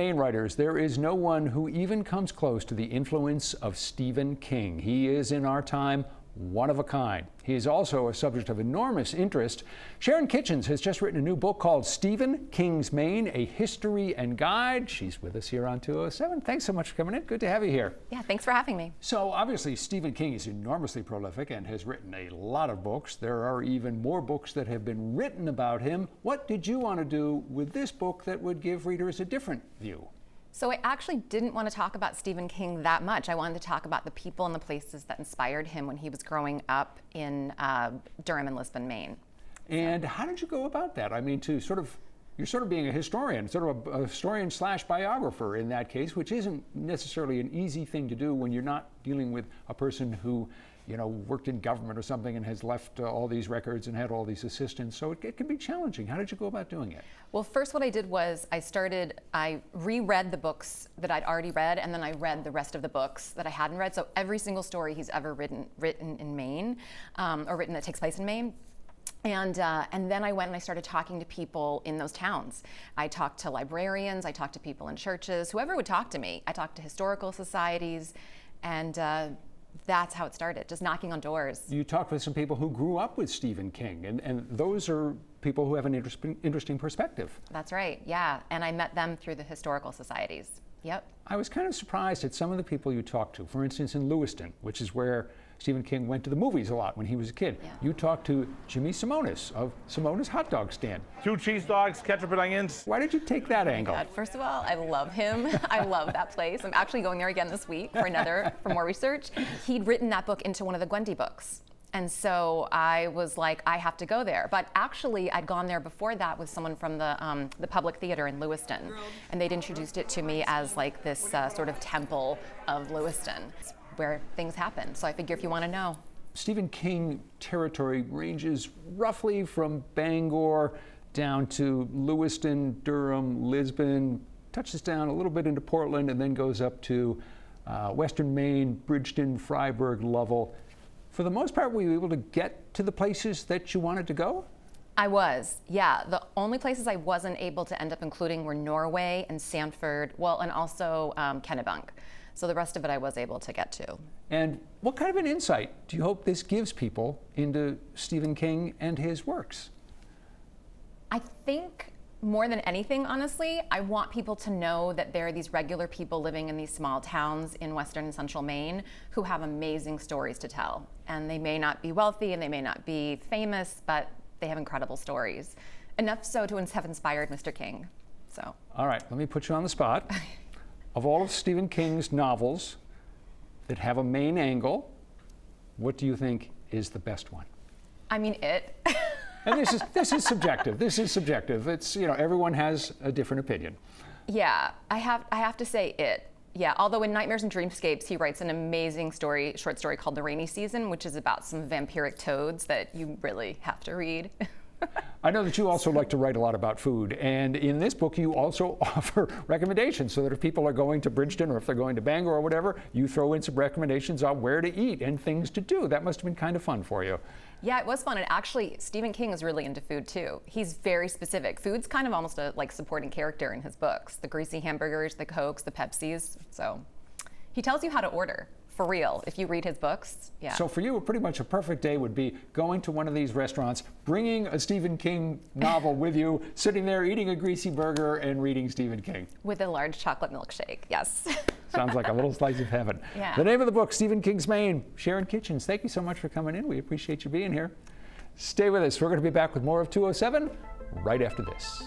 Maine writers, there is no one who even comes close to the influence of Stephen King. He is, in our time, one of a kind. He is also a subject of enormous interest. Sharon Kitchens has just written a new book called Stephen King's Maine, A History and Guide. She's with us here on 207. Thanks so much for coming in. Good to have you here. Yeah, thanks for having me. So obviously Stephen King is enormously prolific and has written a lot of books. There are even more books that have been written about him. What did you want to do with this book that would give readers a different view? So I actually didn't want to talk about Stephen King that much. I wanted to talk about the people and the places that inspired him when he was growing up in Durham and Lisbon, Maine. And how did you go about that? I mean, you're sort of being a historian, sort of a historian slash biographer in that case, which isn't necessarily an easy thing to do when you're not dealing with a person who, worked in government or something and has left all these records and had all these assistants. So it can be challenging. How did you go about doing it? Well, first what I did was I reread the books that I'd already read, and then I read the rest of the books that I hadn't read. So every single story he's ever written in Maine, or written that takes place in Maine. And then I went and I started talking to people in those towns. I talked to librarians, I talked to people in churches, whoever would talk to me. I talked to historical societies, and that's how it started, just knocking on doors. You talked with some people who grew up with Stephen King, and those are people who have an interesting perspective. That's right, yeah, and I met them through the historical societies. Yep. I was kind of surprised at some of the people you talked to. For instance, in Lewiston, which is where Stephen King went to the movies a lot when he was a kid. Yeah. You talked to Jimmy Simonis of Simonis Hot Dog Stand. 2 cheese dogs, ketchup and onions. Why did you take that angle? God, first of all, I love him. I love that place. I'm actually going there again this week for more research. He'd written that book into one of the Gwendy books. And so I was like, I have to go there. But actually, I'd gone there before that with someone from the Public Theater in Lewiston. And they'd introduced it to me as like this sort of temple of Lewiston, where things happen. So I figure if you want to know. Stephen King territory ranges roughly from Bangor down to Lewiston, Durham, Lisbon, touches down a little bit into Portland, and then goes up to Western Maine, Bridgeton, Fryeburg, Lovell. For the most part, were you able to get to the places that you wanted to go? I was, yeah. The only places I wasn't able to end up including were Norway and Sanford, and also Kennebunk. So the rest of it I was able to get to. And what kind of an insight do you hope this gives people into Stephen King and his works? I think more than anything, honestly, I want people to know that there are these regular people living in these small towns in western and central Maine who have amazing stories to tell. And they may not be wealthy and they may not be famous, but they have incredible stories. Enough so to have inspired Mr. King. So. All right, let me put you on the spot. Of all of Stephen King's novels that have a Maine angle, what do you think is the best one? I mean, It. And this is subjective. This is subjective. It's, everyone has a different opinion. Yeah, I have to say It. Yeah, although in Nightmares and Dreamscapes, he writes an amazing short story called The Rainy Season, which is about some vampiric toads that you really have to read. I know that you also like to write a lot about food, and in this book you also offer recommendations so that if people are going to Bridgeton or if they're going to Bangor or whatever, you throw in some recommendations on where to eat and things to do. That must have been kind of fun for you. Yeah, it was fun, and actually Stephen King is really into food too. He's very specific. Food's kind of almost a supporting character in his books. The greasy hamburgers, the Cokes, the Pepsis. So he tells you how to order. For real, if you read his books, yeah. So for you, pretty much a perfect day would be going to one of these restaurants, bringing a Stephen King novel with you, sitting there eating a greasy burger and reading Stephen King. With a large chocolate milkshake, yes. Sounds like a little slice of heaven. Yeah. The name of the book, Stephen King's Maine. Sharon Kitchens, thank you so much for coming in. We appreciate you being here. Stay with us. We're going to be back with more of 207 right after this.